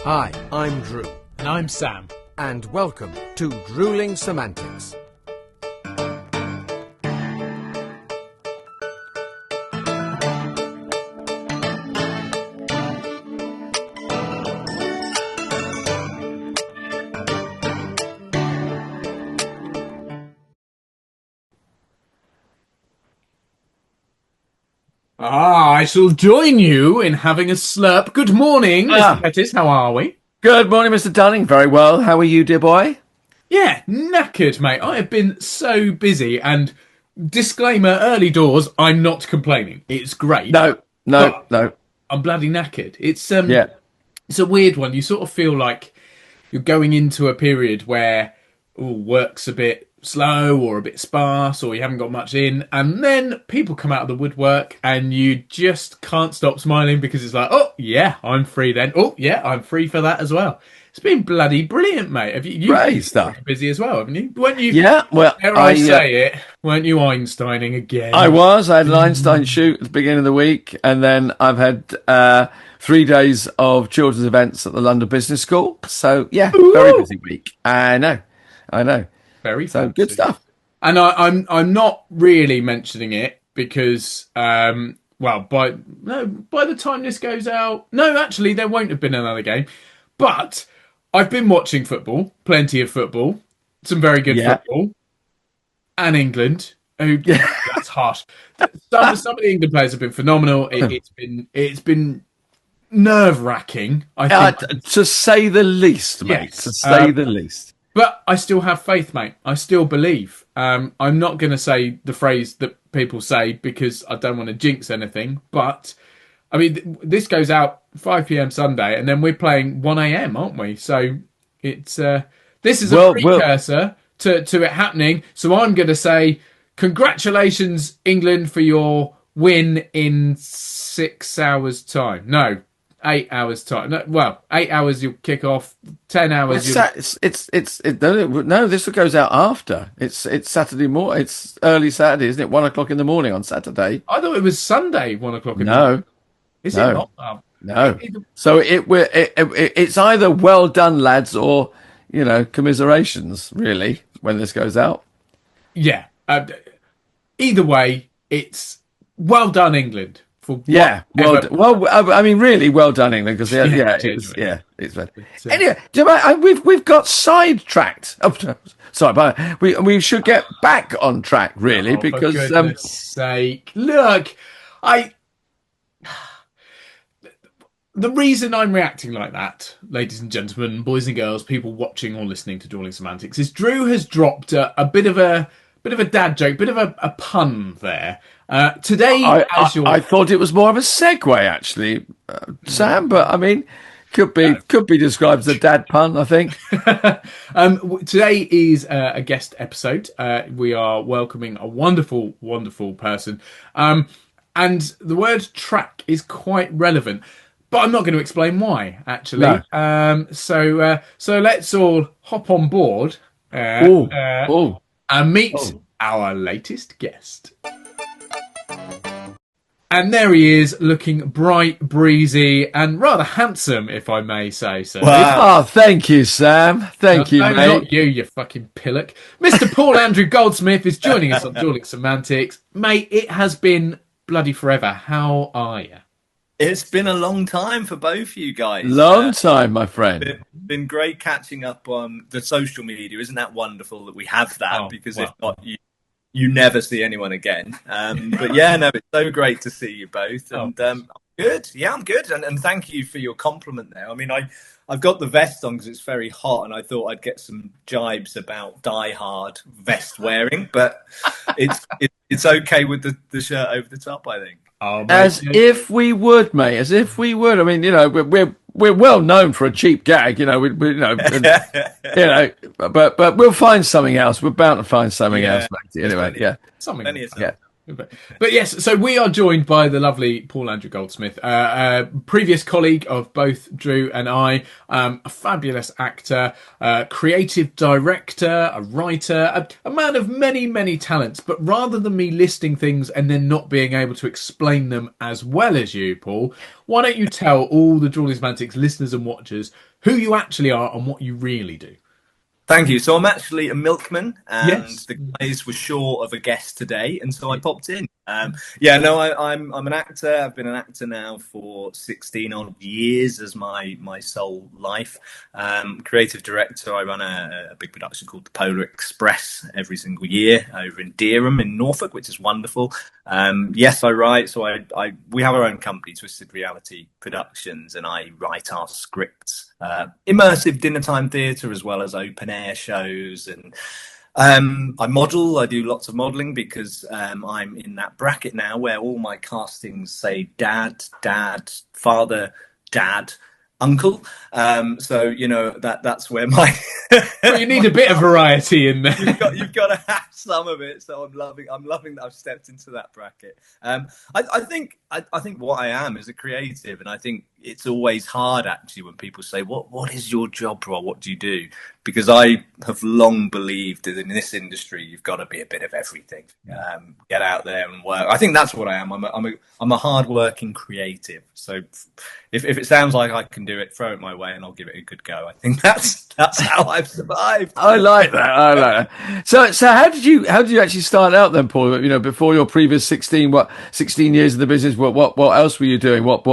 Hi, I'm Drew. And I'm Sam. And welcome to Drewling Samantics. I shall join you in having a slurp. Good morning, Mr. Pettis. How are we? Good morning, Mr. Dunning. Very well. How are you, dear boy? Yeah, knackered, mate. I have been so busy, and disclaimer, early doors, I'm not complaining. It's great. No. I'm bloody knackered. It's a weird one. You sort of feel like you're going into a period where work's a bit slow or a bit sparse, or you haven't got much in, and then people come out of the woodwork and you just can't stop smiling because it's like, oh yeah, I'm free then. Oh yeah, I'm free for that as well. It's been bloody brilliant, mate. Have you great stuff. Busy as well, haven't you? Weren't you? Yeah, well, I say it, weren't you Einsteining again? I had an Einstein shoot at the beginning of the week, and then I've had 3 days of children's events at the London Business School. So yeah, very busy week. I know. Very so fancy. Good stuff. And I'm not really mentioning it because by the time this goes out, no, actually there won't have been another game. But I've been watching football, plenty of football, some very good football, and England. That's harsh. Some of the England players have been phenomenal. It's been nerve-wracking, I think, to say the least, mate. Yes. To say the least. But I still have faith, mate. I still believe. I'm not going to say the phrase that people say because I don't want to jinx anything. But, I mean, this goes out 5 p.m. Sunday, and then we're playing 1 a.m., aren't we? So it's this is a precursor to it happening. So I'm going to say, congratulations, England, for your win in 6 hours' time. No. 8 hours time. No, 8 hours you'll kick off. 10 hours. No. This goes out after. It's Saturday morning. It's early Saturday, isn't it? 1 o'clock in the morning on Saturday. I thought it was Sunday. 1 o'clock in the morning. Is it not? Oh. No. So it's either well done, lads, or commiserations. Really, when this goes out. Yeah. Either way, it's well done, England. Well, I mean, really well done, England, because it's better. Anyway, we've got sidetracked. Oh, sorry, but we should get back on track, really, because for goodness sake, look, the reason I'm reacting like that, ladies and gentlemen, boys and girls, people watching or listening to Drewling Samantics, is Drew has dropped a bit of a dad joke, bit of a pun there. Today, I thought it was more of a segue, actually, Sam. But I mean, could be described as a dad pun, I think. Today is a guest episode. We are welcoming a wonderful, wonderful person, and the word track is quite relevant. But I'm not going to explain why, actually. No. So let's all hop on board and meet our latest guest. And there he is, looking bright, breezy, and rather handsome, if I may say so. Wow. Oh, thank you, Sam. Thank you, mate. Not you fucking pillock. Mr. Paul Andrew Goldsmith is joining us on Drewling Samantics. Mate, it has been bloody forever. How are you? It's been a long time for both you guys. Long time, my friend. Been great catching up on the social media. Isn't that wonderful that we have that? If not, you never see anyone again. But yeah, no, it's so great to see you both. And I'm good. Yeah, I'm good. And thank you for your compliment there. I mean, I've got the vest on because it's very hot, and I thought I'd get some jibes about die-hard vest wearing, but it's okay with the shirt over the top, I think. Oh, if we would, mate. As if we would. I mean, we're well known for a cheap gag, but we'll find something else. We're bound to find something else, mate. Anyway, something. But yes, so we are joined by the lovely Paul Andrew Goldsmith, a previous colleague of both Drew and I, a fabulous actor, creative director, a writer, a man of many, many talents. But rather than me listing things and then not being able to explain them as well as you, Paul, why don't you tell all the Drewling Samantics listeners and watchers who you actually are and what you really do? Thank you. So I'm actually a milkman, and Yes. the guys were short of a guest today, and so I popped in. I'm an actor. I've been an actor now for 16 odd years as my sole life. Creative director. I run a big production called the Polar Express every single year over in Dereham in Norfolk, which is wonderful. Yes, I write. So we have our own company, Twisted Reality Productions, and I write our scripts. Immersive dinner time theatre as well as open air shows, and I model. I do lots of modelling because I'm in that bracket now where all my castings say dad, father, dad, uncle. So you know that's where my Well, you need a bit of variety in there. You've got to have some of it. So I'm loving that I've stepped into that bracket. I think what I am is a creative, and I think it's always hard actually when people say, what is your job role? What do you do? Because I have long believed that in this industry you've got to be a bit of everything. Get out there and work. I think that's what I am. I'm a hard-working creative. So if it sounds like I can do it, throw it my way and I'll give it a good go. I think that's how I've survived. I like that. So how did you actually start out then, Paul? You know, before your previous 16 years in the business, what else were you doing? What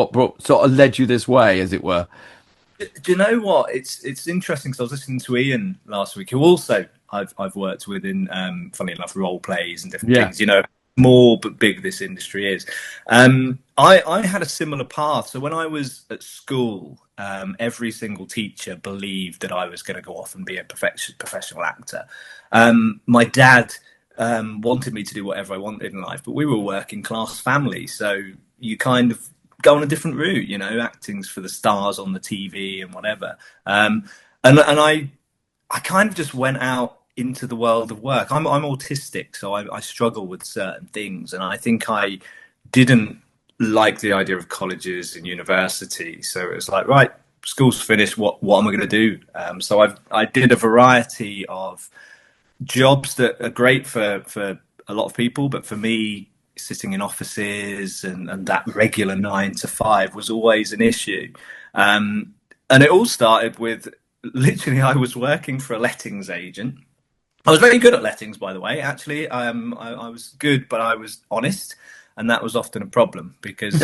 sort of led you this way, as it were? Do you know what? It's interesting because I was listening to Ian last week, who also I've worked with in, funny enough, role plays and different things. You know, more but big this industry is. I had a similar path. So when I was at school, every single teacher believed that I was going to go off and be a professional actor. My dad wanted me to do whatever I wanted in life, but we were a working class family, so you kind of go on a different route. You know, acting's for the stars on the TV and whatever. And I kind of just went out into the world of work. I'm autistic, so I struggle with certain things, and I think I didn't like the idea of colleges and university. So it was like, right, school's finished. What am I going to do? So I did a variety of jobs that are great for a lot of people, but for me, sitting in offices and that regular 9 to 5 was always an issue. And it all started with literally I was working for a lettings agent. I was very good at lettings, by the way. Actually, I was good, but I was honest, and that was often a problem because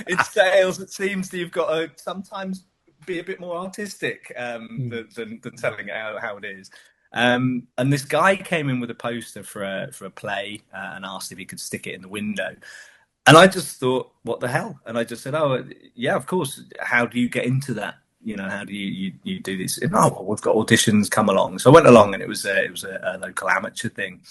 in sales, it seems that you've got to sometimes be a bit more artistic than telling it how it is. And this guy came in with a poster for a play and asked if he could stick it in the window. And I just thought, what the hell? And I just said, oh, yeah, of course. How do you get into that? You know, how do you do this? And, oh, well, we've got auditions, come along. So I went along, and it was a local amateur thing.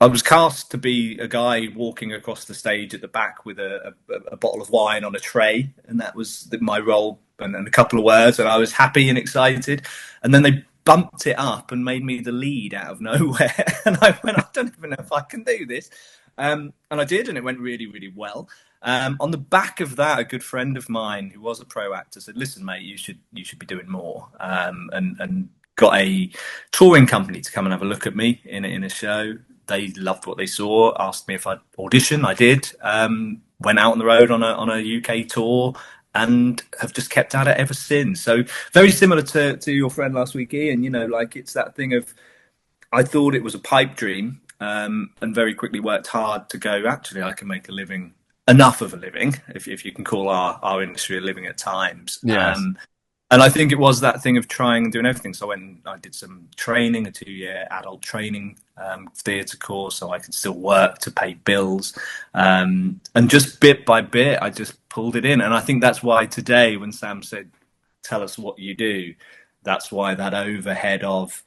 I was cast to be a guy walking across the stage at the back with a bottle of wine on a tray, and that was my role and a couple of words, and I was happy and excited. And then they bumped it up and made me the lead out of nowhere, and I went, I don't even know if I can do this. And I did, and it went really, really well. On the back of that, a good friend of mine who was a pro actor said, "Listen, mate, you should be doing more." And got a touring company to come and have a look at me in a show. They loved what they saw. Asked me if I'd audition. I did. Went out on the road on a UK tour, and have just kept at it ever since. So very similar to your friend last week, Ian. You know, like it's that thing of I thought it was a pipe dream, and very quickly worked hard to go. Actually, I can make a living. Enough of a living, if you can call our industry a living at times. Yes. And I think it was that thing of trying and doing everything. So when I did some training, a 2-year adult training theatre course, so I could still work to pay bills. And just bit by bit, I just pulled it in. And I think that's why today, when Sam said, tell us what you do, that's why that overhead of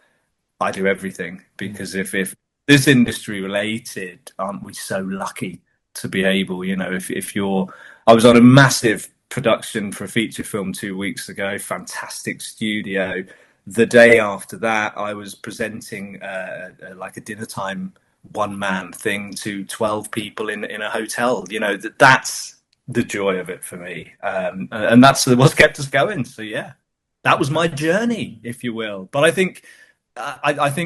I do everything. Because if this industry related, aren't we so lucky to be able, you know, if you're, I was on a massive production for a feature film 2 weeks ago, fantastic studio. The day after that, I was presenting like a dinner time one-man thing to 12 people in a hotel. You know, that's the joy of it for me. And that's what's kept us going. So, yeah, that was my journey, if you will. But I think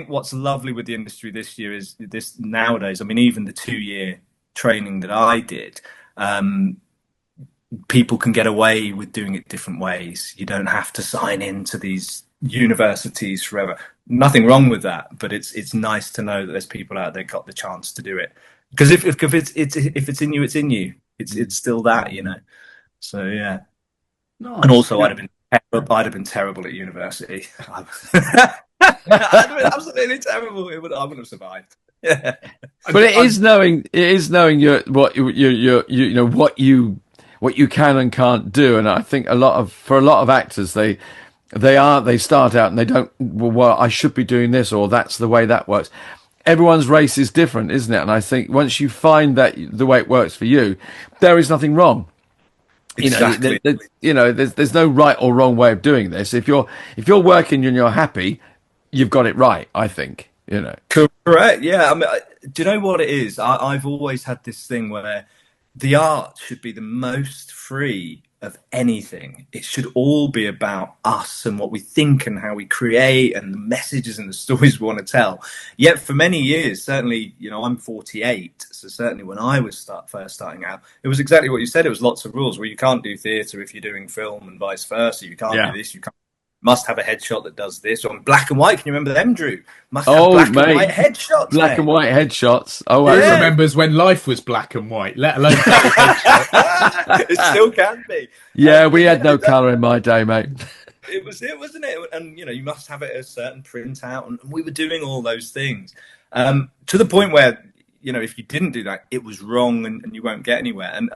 what's lovely with the industry this year is this nowadays. I mean, even the 2-year training that I did, people can get away with doing it different ways. You don't have to sign into these universities forever. Nothing wrong with that, but it's nice to know that there's people out there got the chance to do it. Because if it's in you, it's in you. It's still that, you know. So yeah. Nice. And also, I'd have been terrible at university. I'd have been absolutely terrible. I wouldn't have survived. Yeah. But it is knowing what you can and can't do. And I think for a lot of actors, they start out and they don't, well, I should be doing this, or that's the way that works. Everyone's race is different, isn't it? And I think once you find that the way it works for you, there is nothing wrong. Exactly. There's no right or wrong way of doing this. If you're working and you're happy, you've got it right, I think. Correct. Yeah. I mean, do you know what it is? I've always had this thing where the art should be the most free of anything. It should all be about us and what we think and how we create and the messages and the stories we want to tell. Yet for many years, certainly, I'm 48, so certainly when I was first starting out, it was exactly what you said. It was lots of rules where you can't do theatre if you're doing film and vice versa. You can't do this. You must have a headshot that does this. Or black and white. Can you remember them, Drew? Must have black and white headshots. Black and white headshots. Oh, who remembers when life was black and white, let alone headshot. It still can be. Yeah, we had no colour in my day, mate. It was it, wasn't it? And you must have it a certain printout, and we were doing all those things to the point where if you didn't do that, it was wrong, and you won't get anywhere. And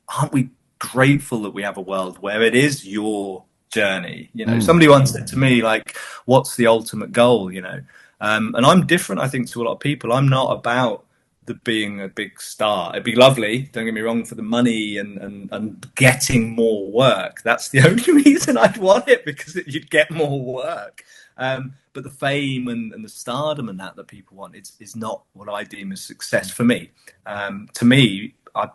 aren't we grateful that we have a world where it is your journey? Somebody once said to me, like, what's the ultimate goal? And I'm different, I think, to a lot of people. I'm not about being a big star. It'd be lovely, don't get me wrong, for the money and getting more work. That's the only reason I'd want it, because you'd get more work. But the fame and the stardom and that people want is not what I deem as success for me. To me, I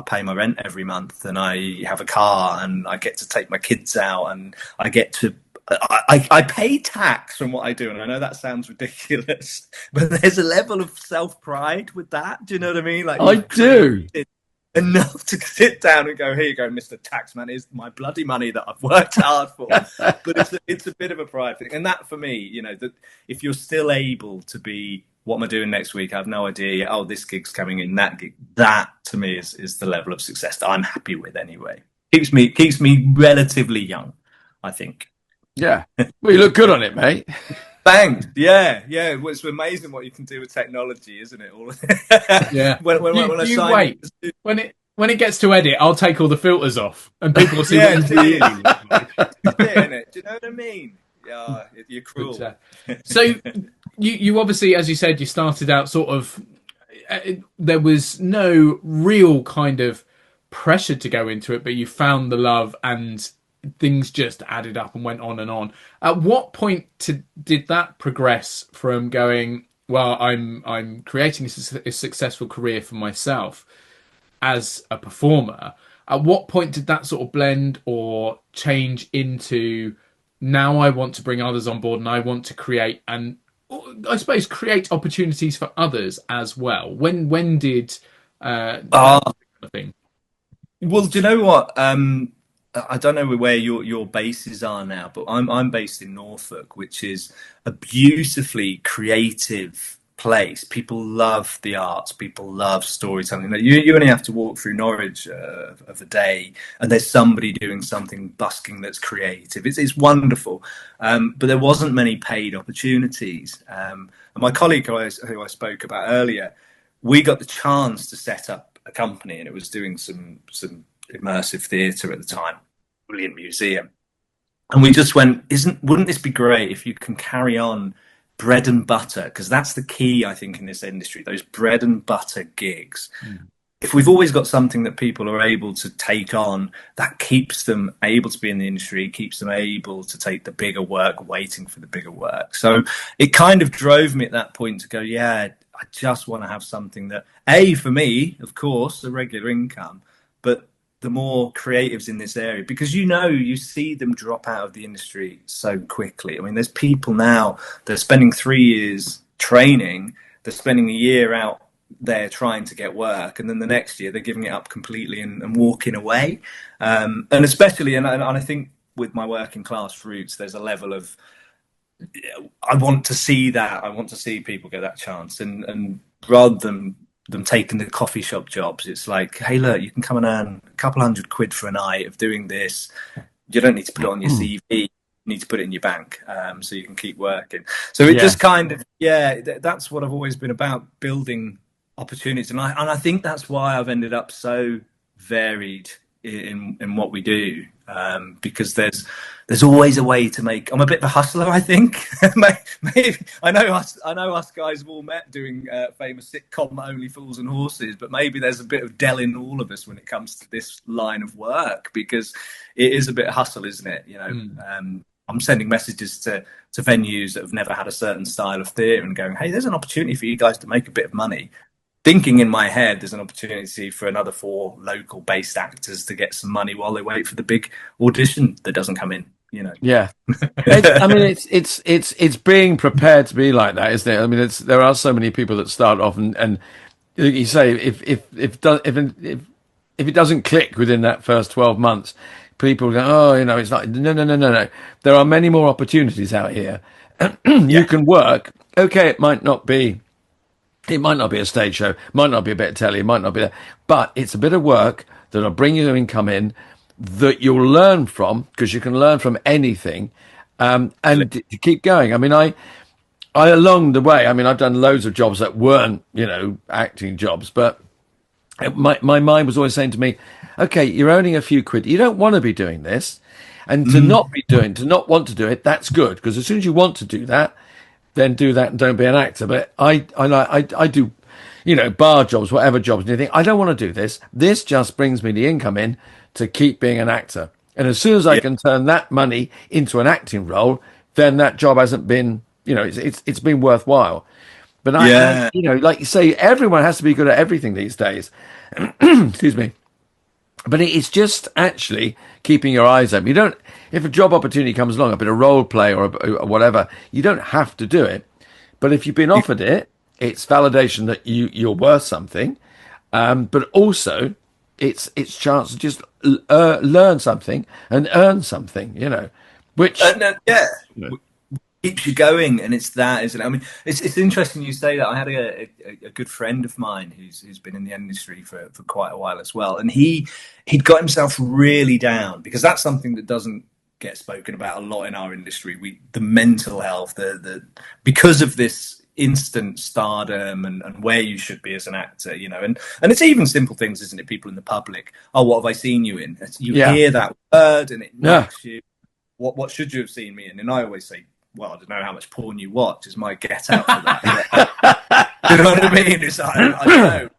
pay my rent every month, and I have a car, and I get to take my kids out, and I get to I pay tax from what I do, and I know that sounds ridiculous, but there's a level of self-pride with that. Do you know what I mean? Like, I do. Enough to sit down and go, here you go, Mr. Taxman, is my bloody money that I've worked hard for. But it's a bit of a pride thing. And that, for me, that if you're still able to be, what am I doing next week? I have no idea. Oh, this gig's coming in, that gig. That, to me, is the level of success that I'm happy with anyway. Keeps me relatively young, I think. Yeah. Well, you look good on it, mate. Thanks. Yeah. Well, it's amazing what you can do with technology, isn't it? Yeah. when it gets to edit, I'll take all the filters off, and people will see what it's really like. Do you know what I mean? Yeah, you're cruel. So you obviously, as you said, you started out sort of. There was no real kind of pressure to go into it, but you found the love, and things just added up and went on and on. At what point did that progress from going, well, I'm creating a successful career for myself as a performer? At what point did that sort of blend or change into, now I want to bring others on board and I want to create, and I suppose create opportunities for others as well? When did that thing? Well, do you know what? I don't know where your bases are now, but I'm based in Norfolk, which is a beautifully creative place. People love the arts. People love storytelling. You only have to walk through Norwich of a day, and there's somebody doing something busking that's creative. It's wonderful, but there wasn't many paid opportunities. And my colleague who I spoke about earlier, we got the chance to set up a company, and it was doing some immersive theatre at the time, brilliant museum, and we just went, wouldn't this be great if you can carry on bread and butter, because that's the key, I think, in this industry, those bread and butter gigs. If we've always got something that people are able to take on, that keeps them able to be in the industry, keeps them able to take the bigger work, waiting for the bigger work. So it kind of drove me at that point to go, yeah, I just want to have something that, A, for me, of course, a regular income, but the more creatives in this area, because you see them drop out of the industry so quickly. I mean, there's people now, they're spending 3 years training, they're spending a year out there trying to get work, and then the next year they're giving it up completely and walking away. And especially, and I think with my working class roots, there's a level of, I want to see that. I want to see people get that chance, and rather than them taking the coffee shop jobs, it's like, hey, look, you can come and earn a couple £100 for a night of doing this. You don't need to put it on your CV. You need to put it in your bank, so you can keep working. So it just kind of, that's what I've always been about, building opportunities, and I think that's why I've ended up so varied in what we do, because there's always a way to make. I'm a bit of a hustler, I think. Maybe I know us guys have all met doing famous sitcom Only Fools and Horses, but maybe there's a bit of Dell in all of us when it comes to this line of work, because it is a bit of hustle, isn't it? I'm sending messages to venues that have never had a certain style of theatre and going, hey, there's an opportunity for you guys to make a bit of money. Thinking in my head, there's an opportunity for another 4 local based actors to get some money while they wait for the big audition that doesn't come in. Yeah. It's being prepared to be like that, isn't it? I mean, there are so many people that start off and you say if it doesn't click within that first 12 months, people go, oh, it's like no. There are many more opportunities out here. You can work. Okay, it might not be a stage show, might not be a bit of telly, it might not be that, but it's a bit of work that'll bring you income in that you'll learn from, because you can learn from anything, and to keep going. I mean, I along the way, I mean, I've done loads of jobs that weren't, acting jobs, but my mind was always saying to me, okay, you're earning a few quid, you don't want to be doing this, and to not want to do it, that's good, because as soon as you want to do that, then do that and don't be an actor. But I do, bar jobs, whatever jobs, and you think, I don't want to do this. This just brings me the income in to keep being an actor. And as soon as I can turn that money into an acting role, then that job hasn't been, it's been worthwhile. But I like you say, everyone has to be good at everything these days. Excuse me. But it's just actually keeping your eyes open. If a job opportunity comes along, a bit of role play or whatever, you don't have to do it. But if you've been offered it, it's validation that you're worth something. But also, it's chance to just learn something and earn something, which keeps you going, and it's that, isn't it? I mean, it's interesting you say that. I had a good friend of mine who's been in the industry for quite a while as well, and he'd got himself really down, because that's something that doesn't get spoken about a lot in our industry. The mental health, the because of this instant stardom and where you should be as an actor, and it's even simple things, isn't it? People in the public, oh, what have I seen you in? You hear that word and it knocks you. What should you have seen me in? And I always say, well, I don't know how much porn you watch, is my get out for that. You know what I mean? It's like, I don't know,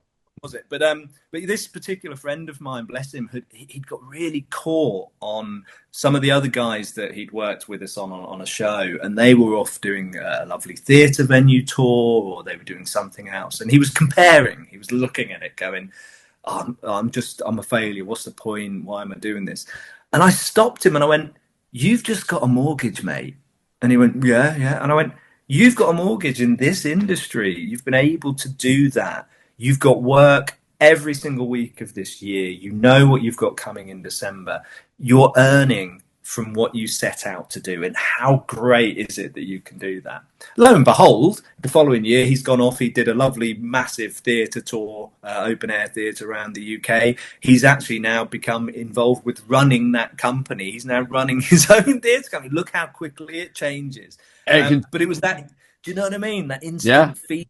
was it? But this particular friend of mine, bless him, he'd got really caught on some of the other guys that he'd worked with us on a show, and they were off doing a lovely theatre venue tour, or they were doing something else, and he was comparing, he was looking at it going, oh, I'm a failure, what's the point, why am I doing this? And I stopped him and I went, you've just got a mortgage, mate. And he went, yeah. And I went, you've got a mortgage in this industry. You've been able to do that. You've got work every single week of this year. You know what you've got coming in December. You're earning from what you set out to do. And how great is it that you can do that? Lo and behold, the following year, he's gone off. He did a lovely, massive theatre tour, open air theatre around the UK. He's actually now become involved with running that company. He's now running his own theatre company. Look how quickly it changes. But it was that, do you know what I mean? That instant feeling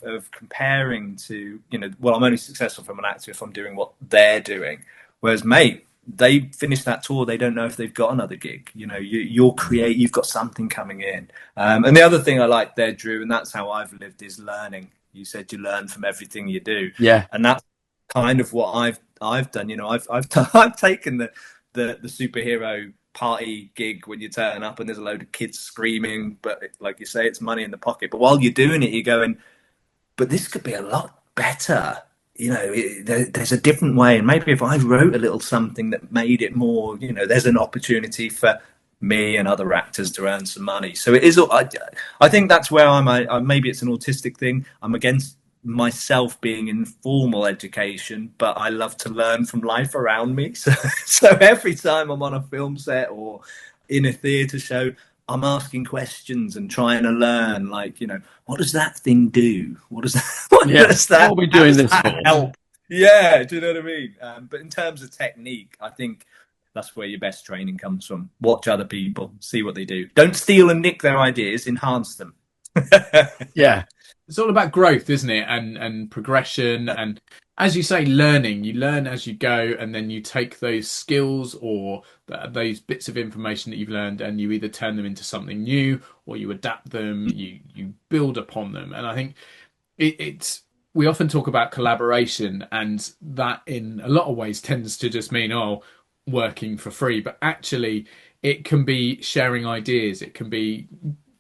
of comparing to, well, I'm only successful from an actor if I'm doing what they're doing. Whereas, mate, they finish that tour, they don't know if they've got another gig. You've got something coming in. And the other thing I like there, Drew, and that's how I've lived, is learning. You said you learn from everything you do. Yeah. And that's kind of what I've done. I've taken the superhero party gig when you turn up and there's a load of kids screaming, but like you say, it's money in the pocket. But while you're doing it, you're going, but this could be a lot better. You know, there's a different way. And maybe if I wrote a little something that made it more, you know, there's an opportunity for me and other actors to earn some money. So it is, I think that's where maybe it's an autistic thing. I'm against myself being in formal education, but I love to learn from life around me. So every time I'm on a film set or in a theatre show, I'm asking questions and trying to learn, like, you know, what does that thing do? What does that? What are we doing this for? Help? Yeah, do you know what I mean? But in terms of technique, I think that's where your best training comes from. Watch other people, see what they do. Don't steal and nick their ideas. Enhance them. Yeah, it's all about growth, isn't it? And progression, and as you say, learning. You learn as you go, and then you take those skills or those bits of information that you've learned, and you either turn them into something new or you adapt them. You build upon them, and I think it's. We often talk about collaboration, and that in a lot of ways tends to just mean working for free, but actually it can be sharing ideas. It can be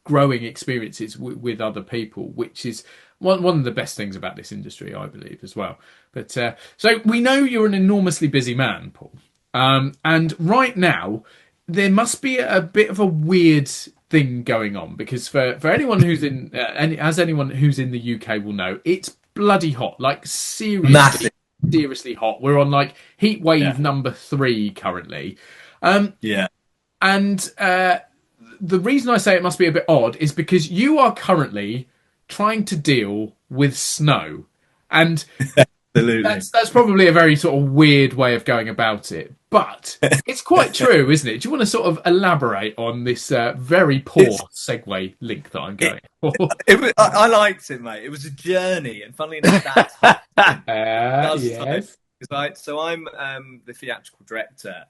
growing experiences with other people, which is one of the best things about this industry, I believe, as well. But so we know you're an enormously busy man, Paul, and right now there must be a bit of a weird thing going on, because for anyone who's in anyone who's in the UK will know, it's bloody hot, like seriously hot. We're on like heat wave number 3 currently. And the reason I say it must be a bit odd is because you are currently trying to deal with snow, and that's probably a very sort of weird way of going about it, but it's quite true, isn't it? Do you want to sort of elaborate on this very poor segue link that I'm going for? I liked it, mate. It was a journey, and funnily enough, yes. So I'm the theatrical director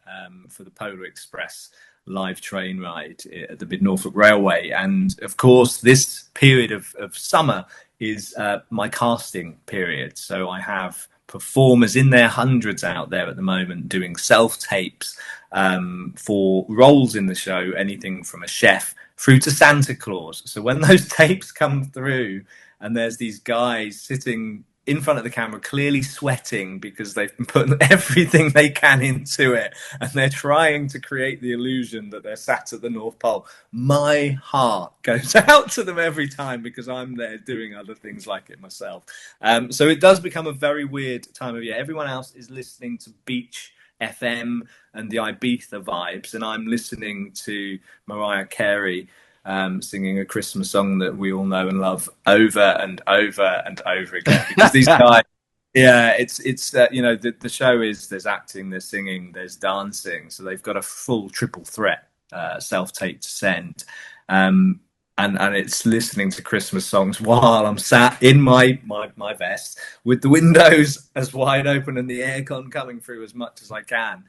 for the Polar Express live train ride at the Mid Norfolk Railway, and of course this period of summer is my casting period. So I have performers in their hundreds out there at the moment doing self-tapes for roles in the show, anything from a chef through to Santa Claus. So when those tapes come through and there's these guys sitting in front of the camera, clearly sweating because they've been putting everything they can into it, and they're trying to create the illusion that they're sat at the North Pole, my heart goes out to them every time, because I'm there doing other things like it myself. So it does become a very weird time of year. Everyone else is listening to Beach FM and the Ibiza vibes, and I'm listening to Mariah Carey singing a Christmas song that we all know and love over and over and over again, because these guys, it's you know, the show is, there's acting, there's singing, there's dancing, so they've got a full triple threat self-tape to send, and it's listening to Christmas songs while I'm sat in my vest with the windows as wide open and the aircon coming through as much as I can.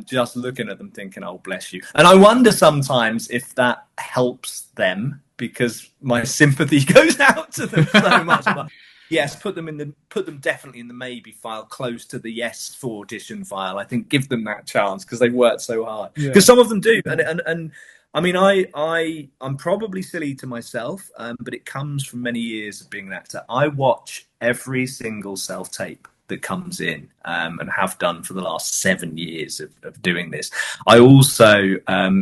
Just looking at them thinking, oh, bless you. And I wonder sometimes if that helps them, because my sympathy goes out to them so much. Like, yes, put them definitely in the maybe file, close to the yes for audition file. I think give them that chance, because they've worked so hard. Because some of them do. And I mean, I'm probably silly to myself, but it comes from many years of being an actor. I watch every single self-tape that comes in, and have done for the last 7 years of doing this. I also,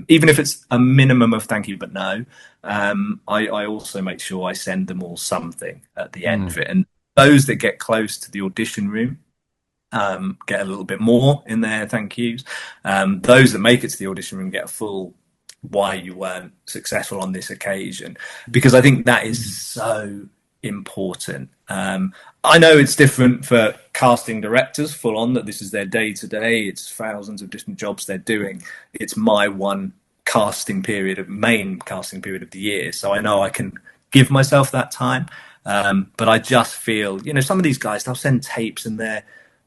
even if it's a minimum of thank you but no, I also make sure I send them all something at the end of it. And those that get close to the audition room get a little bit more in their thank yous. Those that make it to the audition room get a full why you weren't successful on this occasion, because I think that is so important. I know it's different for casting directors, full on, that this is their day to day. It's thousands of different jobs they're doing. It's my one main casting period of the year. So I know I can give myself that time. But I just feel, you know, some of these guys, they'll send tapes and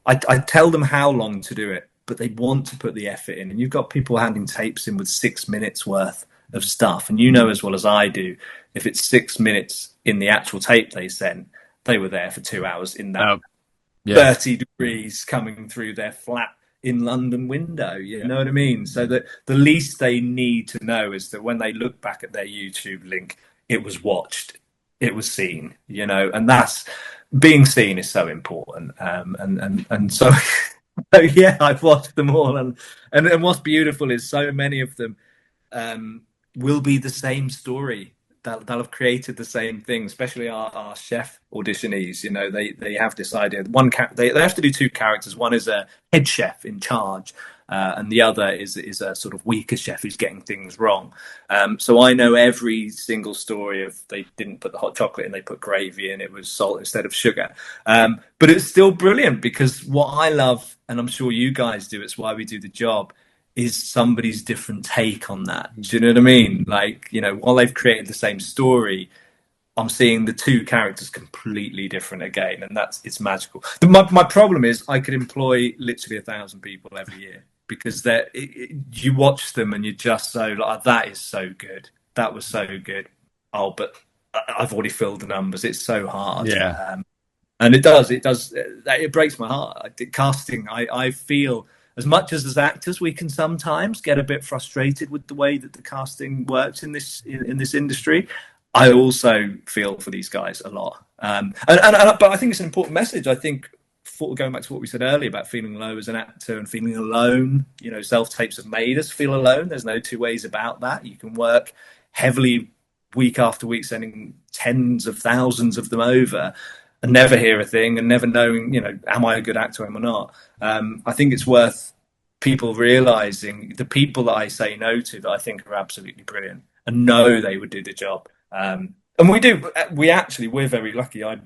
I tell them how long to do it, but they want to put the effort in. And you've got people handing tapes in with 6 minutes worth of stuff. And you know as well as I do, if it's 6 minutes in the actual tape they sent, they were there for 2 hours in that 30 degrees coming through their flat in London window. You know what I mean? So that the least they need to know is that when they look back at their YouTube link, it was watched it was seen, and that's being seen is so important. And so, so yeah, I've watched them all, and what's beautiful is so many of them will be the same story. They'll have created the same thing, especially our chef auditionees. They have decided they have to do two characters. One is a head chef in charge, and the other is a sort of weaker chef who's getting things wrong. So I know every single story of they didn't put the hot chocolate in, they put gravy in, it was salt instead of sugar. But it's still brilliant, because what I love, and I'm sure you guys do, it's why we do the job, is somebody's different take on that. Do you know what I mean? Like, while they've created the same story, I'm seeing the two characters completely different again, and it's magical. My problem is I could employ literally 1,000 people every year, because you watch them and you're just so like, that is so good. That was so good. Oh, but I've already filled the numbers. It's so hard. Yeah. And it breaks my heart. Casting, I feel, as much as actors, we can sometimes get a bit frustrated with the way that the casting works in this industry. I also feel for these guys a lot, but I think it's an important message. I think, going back to what we said earlier about feeling low as an actor and feeling alone, self-tapes have made us feel alone. There's no two ways about that. You can work heavily week after week, sending tens of thousands of them over, and never hear a thing, and never knowing, am I a good actor, am I not? I think it's worth people realizing the people that I say no to, that I think are absolutely brilliant and know they would do the job. And we do. We're very lucky. I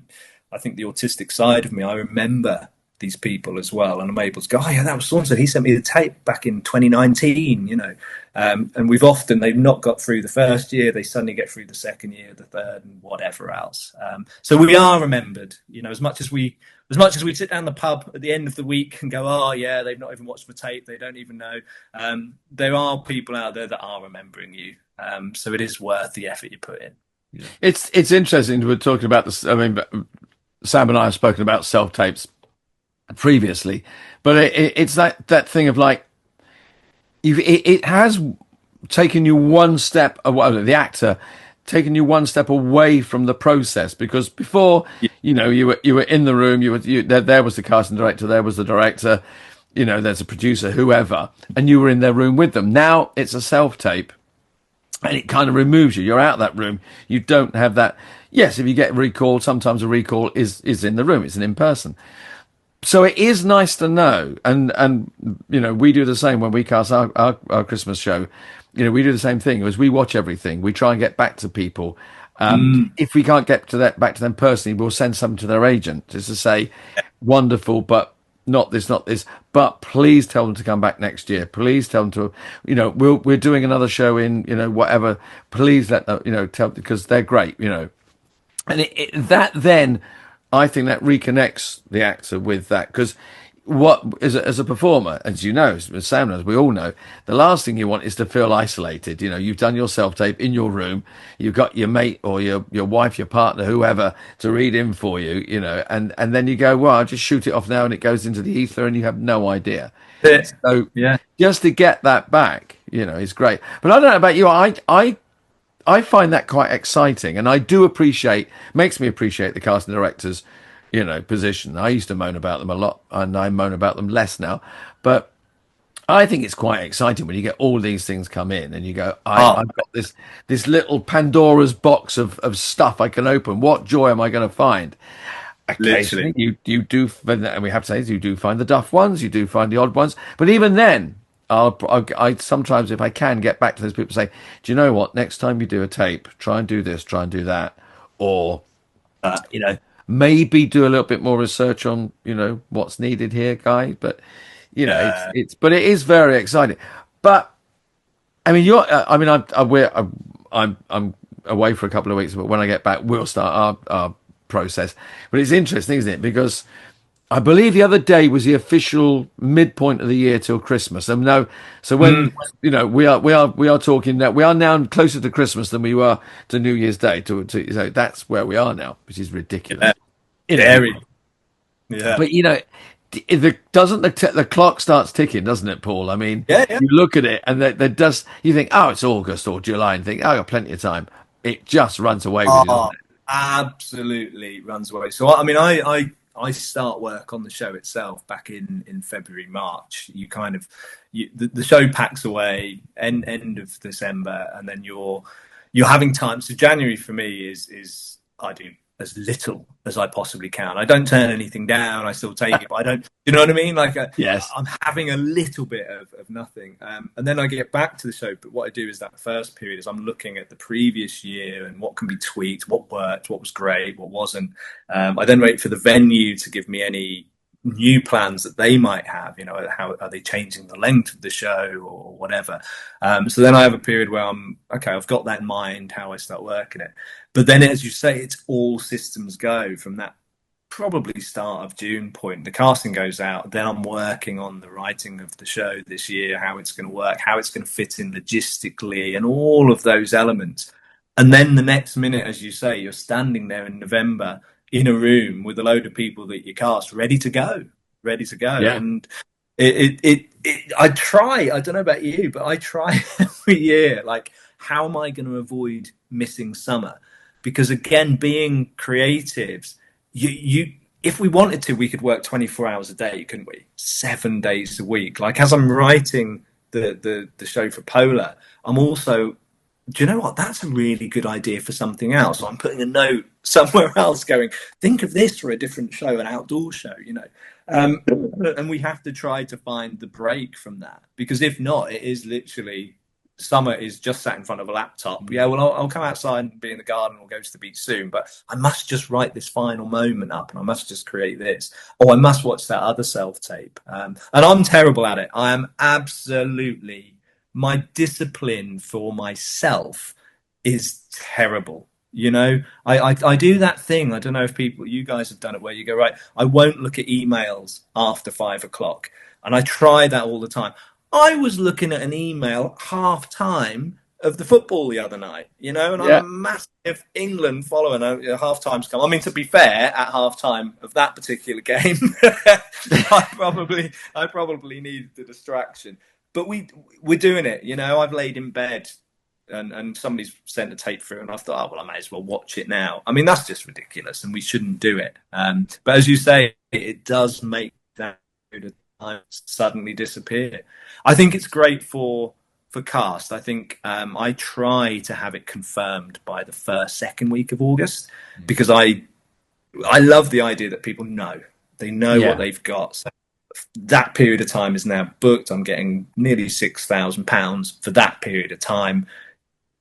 think the autistic side of me, I remember these people as well, and I'm able to go, oh yeah, that was so-and-so. He sent me the tape back in 2019, and they've not got through the first year, they suddenly get through the second year, the third, and whatever else. So we are remembered, as much as we sit down the pub at the end of the week and go, oh yeah, they've not even watched the tape, they don't even know. There are people out there that are remembering you. So it is worth the effort you put in. Yeah. It's interesting. We're talking about this. I mean, Sam and I have spoken about self-tapes previously, but it's that thing of like, it has taken you one step away, the actor taken you one step away from the process, because before, you were in the room, there was the casting director, there was the director, there's a producer, whoever, and you were in their room with them. Now it's a self-tape, and it kind of removes you. You're out of that room. You don't have that. Yes, if you get recalled, sometimes a recall is in the room. It's an in-person. So it is nice to know, and we do the same when we cast our Christmas show. We do the same thing. As we watch everything, we try and get back to people. If we can't get back to them personally, we'll send something to their agent just to say, wonderful, but not this, but please tell them to come back next year. Please tell them to, we're doing another show in, whatever. Please let them, tell, because they're great, and that then, I think that reconnects the actor with that, because as a performer, as you know, as Sam knows, we all know, the last thing you want is to feel isolated. You've done your self-tape in your room, you've got your mate or your wife, your partner, whoever, to read in for you, and then you go, well, I'll just shoot it off now, and it goes into the ether, and you have no idea. So yeah, just to get that back, is great. But I don't know about you, I find that quite exciting, and I do makes me appreciate the casting directors, position. I used to moan about them a lot, and I moan about them less now, but I think it's quite exciting when you get all these things come in and you go, I've got this little Pandora's box of stuff I can open. What joy am I going to find? Occasionally, you do, and we have to say, you do find the duff ones, you do find the odd ones, but even then, I sometimes, if I can, get back to those people, say, do you know what? Next time you do a tape, try and do this, try and do that, or maybe do a little bit more research on what's needed here, guy. But but it is very exciting. But I mean, I'm away for a couple of weeks, but when I get back, we'll start our process. But it's interesting, isn't it? Because I believe the other day was the official midpoint of the year till Christmas. And when we are talking that we are now closer to Christmas than we were to New Year's Day. So that's where we are now, which is ridiculous. Yeah. But the clock starts ticking, doesn't it, Paul? I mean, you look at it and you think, oh, it's August or July, and think, oh, I got plenty of time. It just runs away with you. absolutely runs away. So I mean, I start work on the show itself back in February, March. You kind of the show packs away end of December, and then you're having time. So January for me is I do as little as I possibly can. I don't turn anything down. I still take it, but I don't. You know what I mean? Like, yes, I'm having a little bit of nothing, and then I get back to the show. But what I do is that first period is I'm looking at the previous year and what can be tweaked, what worked, what was great, what wasn't. I then wait for the venue to give me any new plans that they might have. You know, how are they changing the length of the show or whatever. So then I have a period where I've got that in mind, how I start working it. But then, as you say, it's all systems go from that probably start of June point. The casting goes out, then I'm working on the writing of the show this year, how it's going to work, how it's going to fit in logistically, and all of those elements. And then the next minute, as you say, you're standing there in November in a room with a load of people that you cast, ready to go. Yeah. And I try. I don't know about you, but I try every year. Like, how am I going to avoid missing summer? Because again, being creatives, you if we wanted to, we could work 24 hours a day, couldn't we? 7 days a week. Like, as I'm writing the show for Polar, I'm also, do you know what? That's a really good idea for something else. I'm putting a note somewhere else going, think of this for a different show, an outdoor show, you know. And we have to try to find the break from that, because if not, it is literally summer is just sat in front of a laptop. Yeah, well, I'll come outside and be in the garden or go to the beach soon, but I must just write this final moment up, and I must just create this, or I must watch that other self-tape. And I'm terrible at it. I am absolutely, my discipline for myself is terrible. You know, I do that thing. I don't know if you guys have done it, where you go, right, I won't look at emails after 5 o'clock. And I try that all the time. I was looking at an email half time of the football the other night, you know, and I'm a massive England follower. And half time's come. I mean, to be fair, at half time of that particular game, I probably needed the distraction. But we're doing it, you know. I've laid in bed and somebody's sent a tape through, and I thought, oh, well, I may as well watch it now. I mean, that's just ridiculous, and we shouldn't do it. But as you say, it does make that time suddenly disappear. I think it's great for cast. I think I try to have it confirmed by the second week of August, because I love the idea that people know. They know what they've got. So that period of time is now booked. I'm getting nearly £6,000 for that period of time.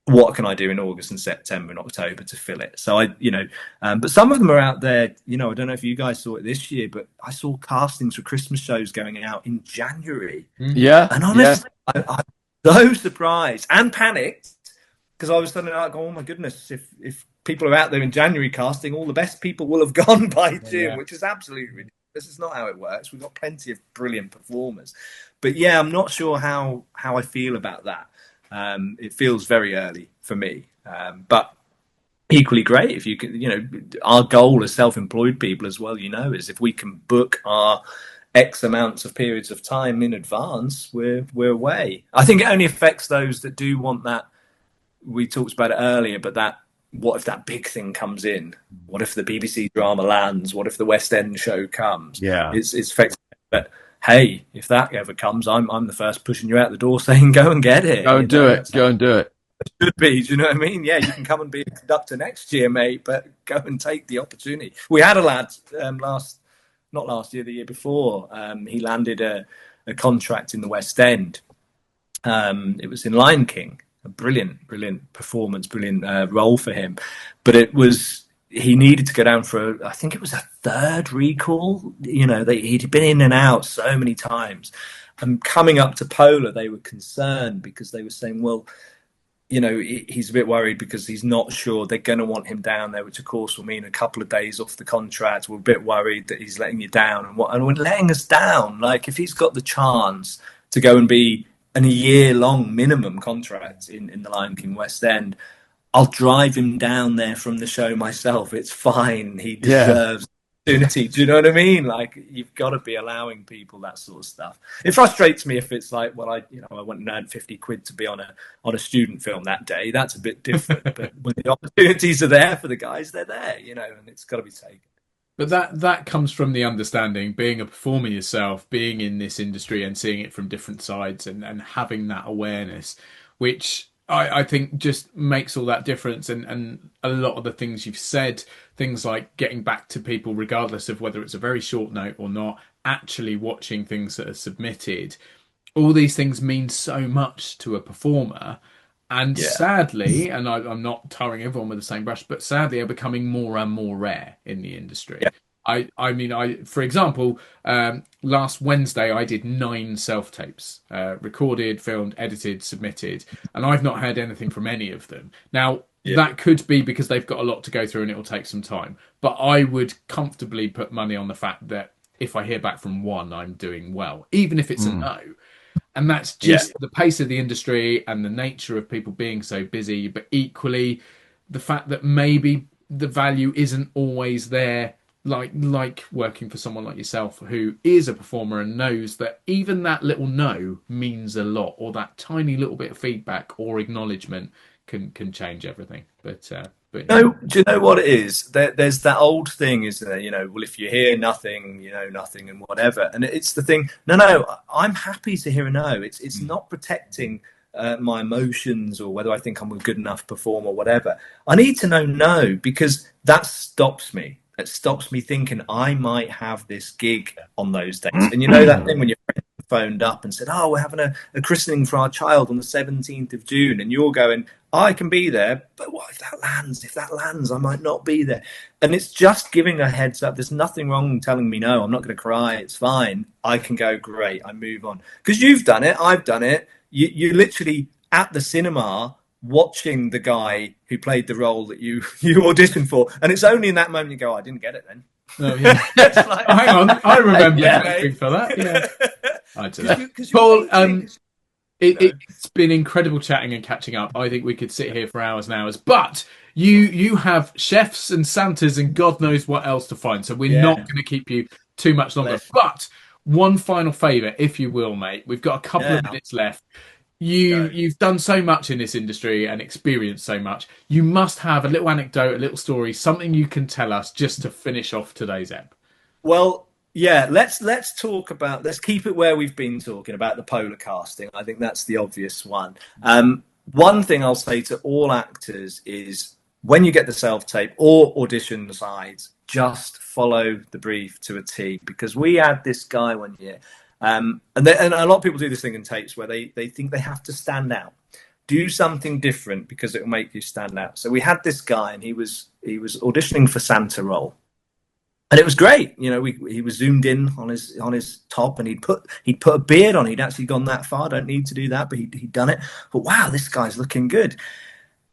What can I do in August and September and October to fill it? So but some of them are out there. You know, I don't know if you guys saw it this year, but I saw castings for Christmas shows going out in January. Yeah, and honestly, I'm so surprised and panicked, because I was suddenly like, oh my goodness, if people are out there in January casting, all the best people will have gone by June, which is absolutely ridiculous. This is not how it works. We've got plenty of brilliant performers, but yeah, I'm not sure how I feel about that. It feels very early for me, but equally great if you can. You know, our goal as self-employed people as well, you know, is if we can book our X amounts of periods of time in advance, we're away. I think it only affects those that do want that. We talked about it earlier, but that, what if that big thing comes in? What if the BBC drama lands? What if the West End show comes? Yeah, it's affecting. But hey, if that ever comes, I'm the first pushing you out the door saying, go and get it. Go and do it. Go and do it. It should be, do you know what I mean? Yeah, you can come and be a conductor next year, mate, but go and take the opportunity. We had a lad not last year, the year before. He landed a contract in the West End. It was in Lion King. A brilliant performance, brilliant role for him. But he needed to go down for, I think it was a third recall. You know, he'd been in and out so many times. And coming up to Polar, they were concerned because they were saying, well, you know, he's a bit worried because he's not sure they're going to want him down there, which of course will mean a couple of days off the contract. We're a bit worried that he's letting you down. And we're letting us down. Like, if he's got the chance to go and be in a year-long minimum contract in the Lion King West End, I'll drive him down there from the show myself. It's fine. He deserves opportunity. Do you know what I mean? Like, you've got to be allowing people that sort of stuff. It frustrates me if it's like, well, I went and earned 50 quid to be on a student film that day. That's a bit different. But when the opportunities are there for the guys, they're there, and it's got to be taken. But that comes from the understanding, being a performer yourself, being in this industry and seeing it from different sides, and having that awareness, which I think just makes all that difference. And a lot of the things you've said, things like getting back to people, regardless of whether it's a very short note or not, actually watching things that are submitted, all these things mean so much to a performer. And sadly, and I'm not tarring everyone with the same brush, but sadly are becoming more and more rare in the industry. Yeah. I mean, for example, last Wednesday I did 9 self-tapes, recorded, filmed, edited, submitted, and I've not heard anything from any of them. Now, that could be because they've got a lot to go through and it will take some time. But I would comfortably put money on the fact that if I hear back from one, I'm doing well, even if it's a no. And that's just the pace of the industry and the nature of people being so busy, but equally the fact that maybe the value isn't always there, like working for someone like yourself who is a performer and knows that even that little no means a lot, or that tiny little bit of feedback or acknowledgement can change everything. But no, do you know what it is? There's that old thing, isn't there? Well, if you hear nothing, nothing and whatever. And it's the thing, no, I'm happy to hear a no. It's not protecting my emotions or whether I think I'm a good enough performer or whatever. I need to know no, because that stops me. It stops me thinking I might have this gig on those days. And that thing when your friend phoned up and said, we're having a christening for our child on the 17th of June. And you're going, I can be there, but what if that lands? If that lands, I might not be there. And it's just giving a heads up. There's nothing wrong with telling me, no, I'm not going to cry. It's fine. I can go, great. I move on. Because you've done it. I've done it. You're literally at the cinema watching the guy who played the role that you auditioned for. And it's only in that moment you go, I didn't get it then. Oh, yeah. Like, hang on. I remember for that. Yeah. I do that. Paul, it's been incredible chatting and catching up. I think we could sit here for hours and hours, but you have chefs and Santas and God knows what else to find. So we're not going to keep you too much longer. But one final favour, if you will, mate. We've got a couple of minutes left. You've done so much in this industry and experienced so much. You must have a little anecdote, a little story, something you can tell us just to finish off today's ep. Well, yeah, let's keep it where we've been talking about the polar casting. I think that's the obvious one. One thing I'll say to all actors is when you get the self-tape or audition sides, just follow the brief to a T, because we had this guy one year. And a lot of people do this thing in tapes where they think they have to stand out, do something different because it will make you stand out. So we had this guy and he was auditioning for Santa role. And it was great. He was zoomed in on his top, and he'd put a beard on. He'd actually gone that far. Don't need to do that, but he'd done it. But wow, this guy's looking good.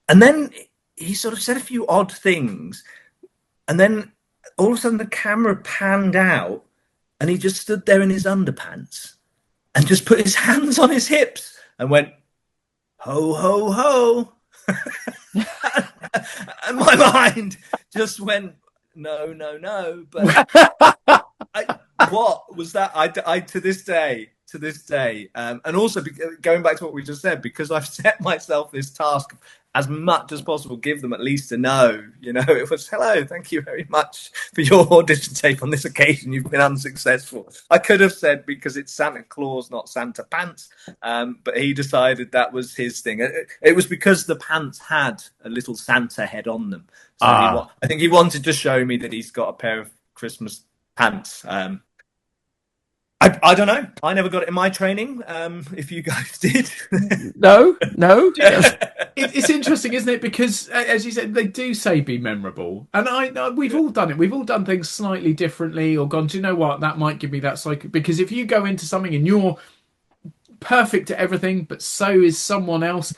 And then he sort of said a few odd things. And then all of a sudden the camera panned out and he just stood there in his underpants and just put his hands on his hips and went, ho, ho, ho. And my mind just went, no, but what was that? I to this day, and also going back to what we just said, because I've set myself this task as much as possible, give them at least a no. It was, hello, thank you very much for your audition tape on this occasion. You've been unsuccessful. I could have said because it's Santa Claus, not Santa Pants, but he decided that was his thing. It was because the pants had a little Santa head on them. So I think he wanted to show me that he's got a pair of Christmas pants. I don't know. I never got it in my training. If you guys did. No. It's interesting, isn't it? Because, as you said, they do say be memorable. And we've all done it. We've all done things slightly differently or gone, do you know what? That might give me that psyche. Because if you go into something and you're perfect at everything, but so is someone else,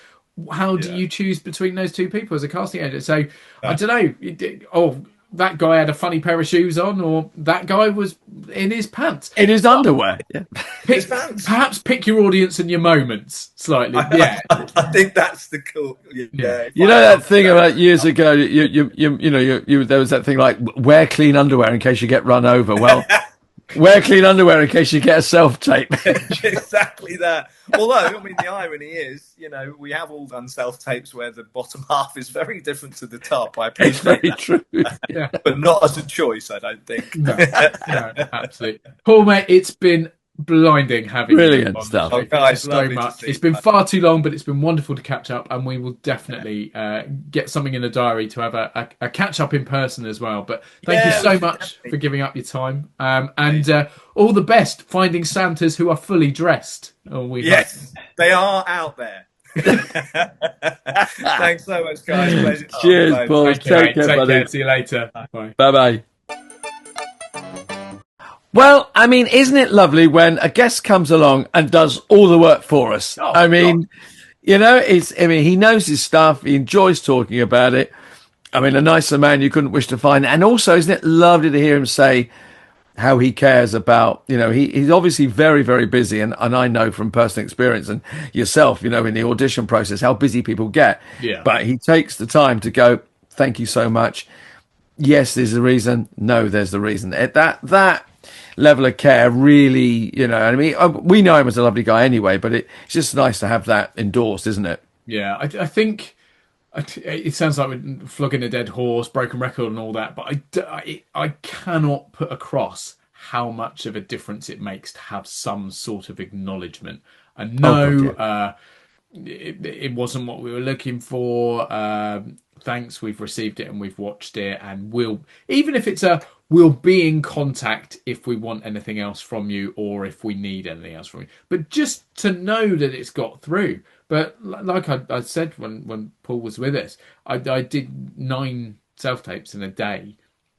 how do you choose between those two people as a casting agent? So, I don't know. that guy had a funny pair of shoes on, or that guy was in his pants. In his underwear. Yeah. Perhaps pick your audience and your moments slightly. Yeah. I think that's the cool. Yeah. You know that thing about years ago, you there was that thing like wear clean underwear in case you get run over. Well, wear clean underwear in case you get a self-tape. Exactly that. Although, I mean, the irony is, we have all done self-tapes where the bottom half is very different to the top. I appreciate very true. Yeah. But not as a choice, I don't think. No, absolutely. Paul, mate, it's been blinding having brilliant you on. stuff. Oh, guys, so much. It's been far too long, but it's been wonderful to catch up, and we will definitely get something in the diary to have a catch up in person as well. But thank you so much for giving up your time, and all the best finding Santas who are fully dressed. Yes, they are out there. Thanks so much, guys. Pleasure. Cheers, Paul. Take care, buddy. Care. See you later. Bye. Bye. Well, I mean, isn't it lovely when a guest comes along and does all the work for us? Oh, I mean, he knows his stuff. He enjoys talking about it. I mean, a nicer man you couldn't wish to find. And also, isn't it lovely to hear him say how he cares about, he's obviously very, very busy. And I know from personal experience and yourself, in the audition process, how busy people get. Yeah. But he takes the time to go, thank you so much. Yes, there's a reason. No, there's the reason. That level of care really, we know him as a lovely guy anyway, but it's just nice to have that endorsed, isn't it? Yeah, I think it sounds like we're flogging a dead horse, broken record and all that, but I cannot put across how much of a difference it makes to have some sort of acknowledgement. And it wasn't what we were looking for. Thanks, we've received it and we've watched it, and we'll be in contact if we want anything else from you or if we need anything else from you. But just to know that it's got through. But like I said when Paul was with us, I did 9 self-tapes in a day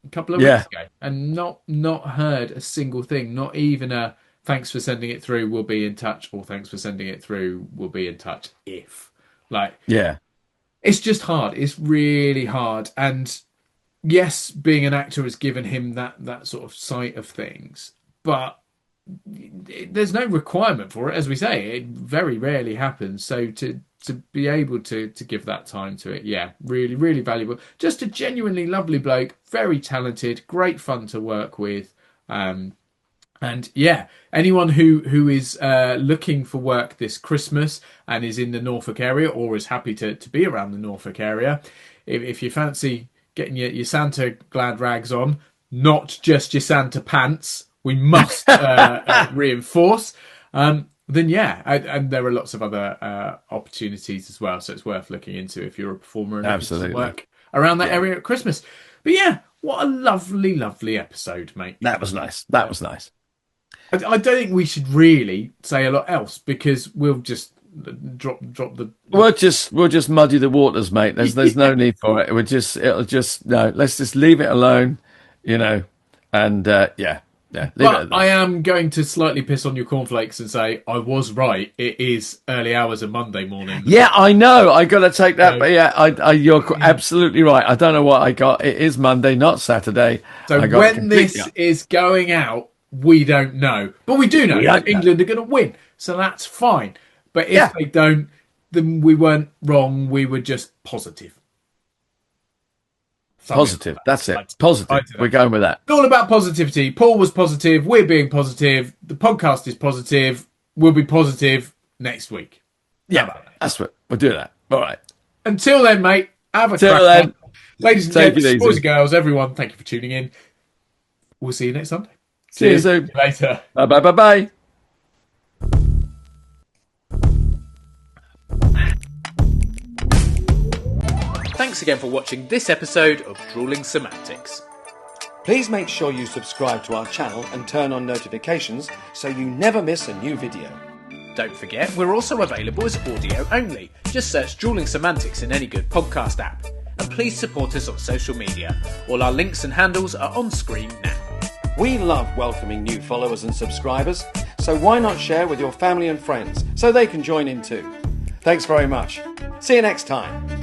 a couple of weeks ago, and not heard a single thing, not even a thanks for sending it through, we'll be in touch, or thanks for sending it through, we'll be in touch if. It's just hard. It's really hard. And yes, being an actor has given him that sort of sight of things, but there's no requirement for it. As we say, it very rarely happens. So to be able to give that time to it, really, really valuable. Just a genuinely lovely bloke, very talented, great fun to work with. And anyone who is looking for work this Christmas and is in the Norfolk area or is happy to be around the Norfolk area, if you fancy getting your Santa glad rags on, not just your Santa pants, we must reinforce. And there are lots of other opportunities as well, so it's worth looking into if you're a performer and absolutely work around that area at Christmas. But what a lovely, lovely episode, mate. That was nice. I don't think we should really say a lot else because we'll just drop the. We'll just muddy the waters, mate. There's no need for it. Let's just leave it alone, and leave it at that. I am going to slightly piss on your cornflakes and say I was right. It is early hours of Monday morning. Yeah, I know. I got to take that, but you're absolutely right. I don't know what I got. It is Monday, not Saturday. So when this is going out, we don't know, but we do know England are going to win, so that's fine. But if they don't, then we weren't wrong. We were just positive. Positive. That's it. Positive. We're going with that. It's all about positivity. Paul was positive. We're being positive. The podcast is positive. We'll be positive next week. That's what we'll do. That. All right. Until then, mate. Have a Till then, ladies and gents, boys and girls, everyone. Thank you for tuning in. We'll see you next Sunday. See you soon. Later. Bye. Thanks again for watching this episode of Drewling Samantics. Please make sure you subscribe to our channel and turn on notifications so you never miss a new video. Don't forget, we're also available as audio only. Just search Drewling Samantics in any good podcast app. And please support us on social media. All our links and handles are on screen now. We love welcoming new followers and subscribers, so why not share with your family and friends so they can join in too? Thanks very much. See you next time.